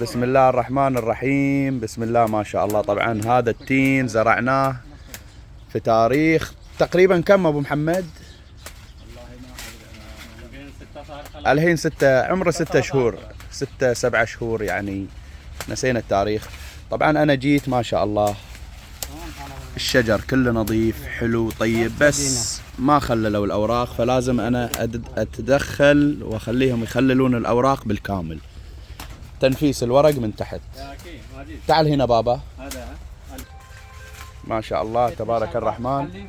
بسم الله الرحمن الرحيم. بسم الله ما شاء الله. طبعا هذا التين زرعناه في تاريخ تقريبا كم ابو محمد؟ الحين عمره 6 شهور، 7 شهور يعني، نسينا التاريخ. طبعا انا جيت ما شاء الله الشجر كله نظيف حلو طيب، بس ما خللوا الاوراق، فلازم انا اتدخل واخليهم يخللون الاوراق بالكامل، تنفيس الورق من تحت. تعال هنا بابا. ما شاء الله تبارك الرحمن.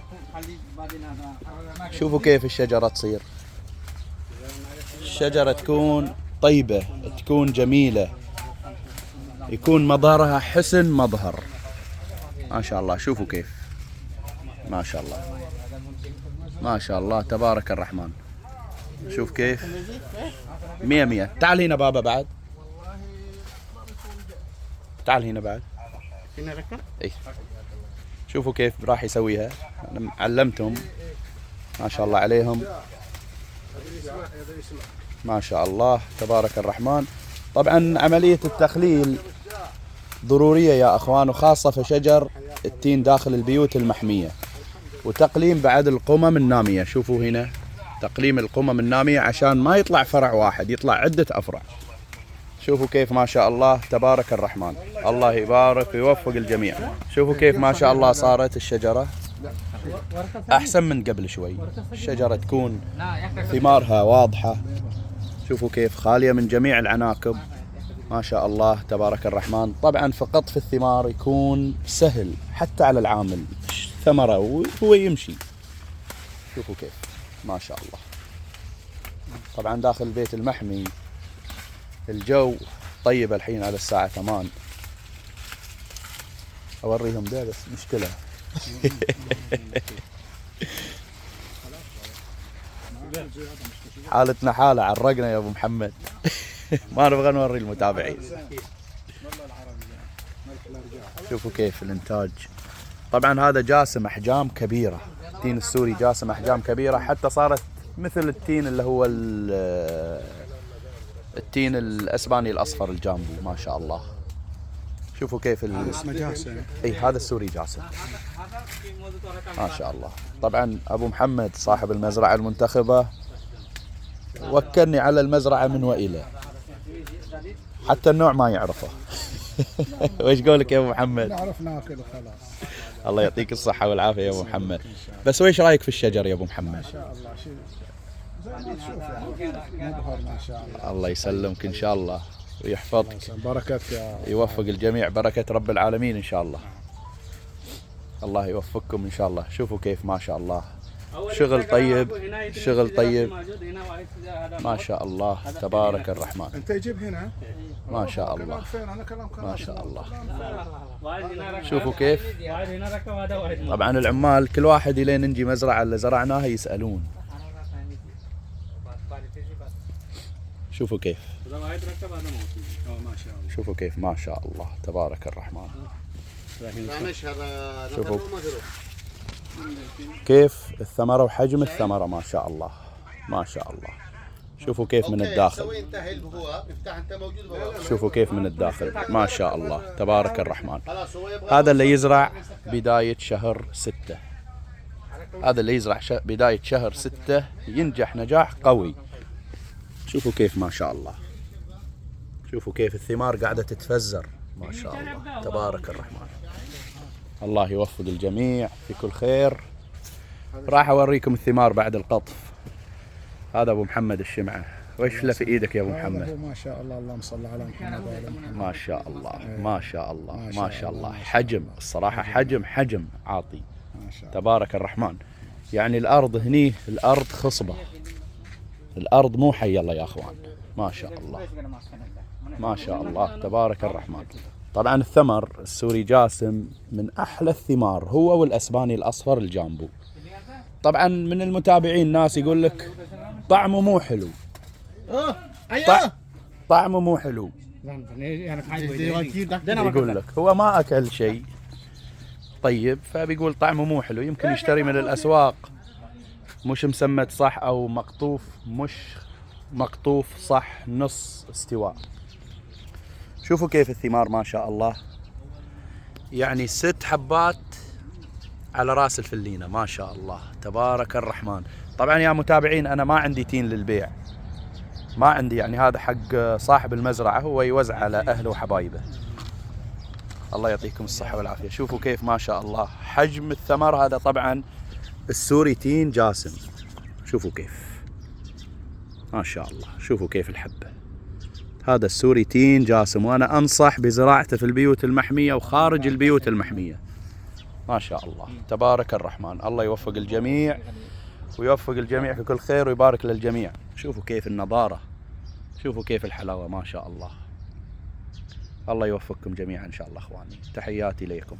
شوفوا كيف الشجرة تصير، الشجرة تكون طيبة، تكون جميلة، يكون مظهرها حسن مظهر. ما شاء الله شوفوا كيف، ما شاء الله ما شاء الله تبارك الرحمن. شوف كيف 100. تعال هنا بابا بعد، تعال هنا بعد. هنا ركب؟ اي شوفوا كيف راح يسويها، انا علمتهم ما شاء الله عليهم، ما شاء الله تبارك الرحمن. طبعا عملية التخليل ضرورية يا اخوان، وخاصة في شجر التين داخل البيوت المحمية، وتقليم بعد القمم النامية. شوفوا هنا تقليم القمم النامية عشان ما يطلع فرع واحد، يطلع عدة افرع. شوفوا كيف ما شاء الله تبارك الرحمن، الله يبارك ويوفق الجميع. شوفوا كيف ما شاء الله صارت الشجرة أحسن من قبل شوي، الشجرة تكون ثمارها واضحة. شوفوا كيف خالية من جميع العناكب، ما شاء الله تبارك الرحمن. طبعا في قطف الثمار يكون سهل حتى على العامل، ثمرة وهو يمشي. شوفوا كيف ما شاء الله. طبعا داخل البيت المحمي الجو طيب الحين على الساعة 8. أوريهم ده بس مشكلة. حالتنا حالة، عرقنا يا أبو محمد. ما نبغى نوري المتابعين. شوفوا كيف الإنتاج. طبعا هذا جاسم أحجام كبيرة، التين السوري جاسم أحجام كبيرة، حتى صارت مثل التين اللي هو التين الاسباني الاصفر الجامبو. ما شاء الله شوفوا كيف اسمه جاسم. اي هذا السوري جاسم ما شاء الله. طبعا ابو محمد صاحب المزرعه المنتخبه وكلني على المزرعه من والى، حتى النوع ما يعرفه. ويش قولك يا ابو محمد؟ نعرف ناكل وخلاص. الله يعطيك الصحه والعافيه يا ابو محمد. بس ويش رايك في الشجر يا ابو محمد؟ ما شاء الله شيء زي ما تشوف يعني مظهر ما شاء الله. الله يسلمك ان شاء الله ويحفظك، بركتك يا يوفق الجميع، بركة رب العالمين إن شاء الله. الله يوفقكم إن شاء الله. شوفوا كيف ما شاء الله شغل طيب، شغل طيب ما شاء الله تبارك الرحمن. انت يجيب هنا ما شاء الله انا كلام ما شاء الله. شوفوا كيف. طبعا العمال كل واحد الين نجي مزرعة اللي زرعناها يسألون. شوفوا كيف، شوفوا كيف ما شاء الله تبارك الرحمن. شوفوا كيف الثمرة وحجم الثمرة، ما شاء الله ما شاء الله. شوفوا كيف من الداخل، شوفوا كيف من الداخل ما شاء الله تبارك الرحمن. هذا اللي يزرع بداية شهر 6، هذا اللي يزرع بداية شهر 6 ينجح نجاح قوي. شوفوا كيف ما شاء الله، شوفوا كيف الثمار قاعدة تتفزر، ما شاء الله تبارك الرحمن. الله يوفق الجميع في كل خير. راح أوريكم الثمار بعد القطف. هذا أبو محمد الشمعة، وإيش له في إيدك يا أبو محمد؟ ما شاء الله اللهم صل على محمد وعلى محمد. ما شاء الله ما شاء الله ما شاء الله. حجم الصراحة، حجم عاطي تبارك الرحمن. يعني الأرض هني الأرض خصبة، الأرض مو حي الله يا أخوان. ما شاء الله ما شاء الله تبارك الرحمن. طبعا الثمر السوري جاسم من أحلى الثمار، هو والأسباني الأصفر الجامبو. طبعا من المتابعين ناس يقول لك طعمه مو حلو، طعمه مو حلو. يقول لك هو ما أكل شيء طيب، فبيقول طعمه مو حلو، يمكن يشتري من الأسواق مش مسمت صح، أو مقطوف مش مقطوف صح نص استواء. شوفوا كيف الثمار ما شاء الله، يعني 6 حبات على راس الفلينة ما شاء الله تبارك الرحمن. طبعا يا متابعين أنا ما عندي تين للبيع، ما عندي، يعني هذا حق صاحب المزرعة هو يوزع على أهله وحبايبه. الله يعطيكم الصحة والعافية. شوفوا كيف ما شاء الله حجم الثمر. هذا طبعا السوري تين جاسم، شوفوا كيف ما شاء الله، شوفوا كيف الحبة. هذا السوري تين جاسم، وأنا أنصح بزراعته في البيوت المحمية وخارج البيوت المحمية. ما شاء الله تبارك الرحمن. الله يوفق الجميع ويوفق الجميع في كل خير ويبارك للجميع. شوفوا كيف النضارة، شوفوا كيف الحلاوة ما شاء الله. الله يوفقكم جميعا إن شاء الله أخواني. تحياتي لكم.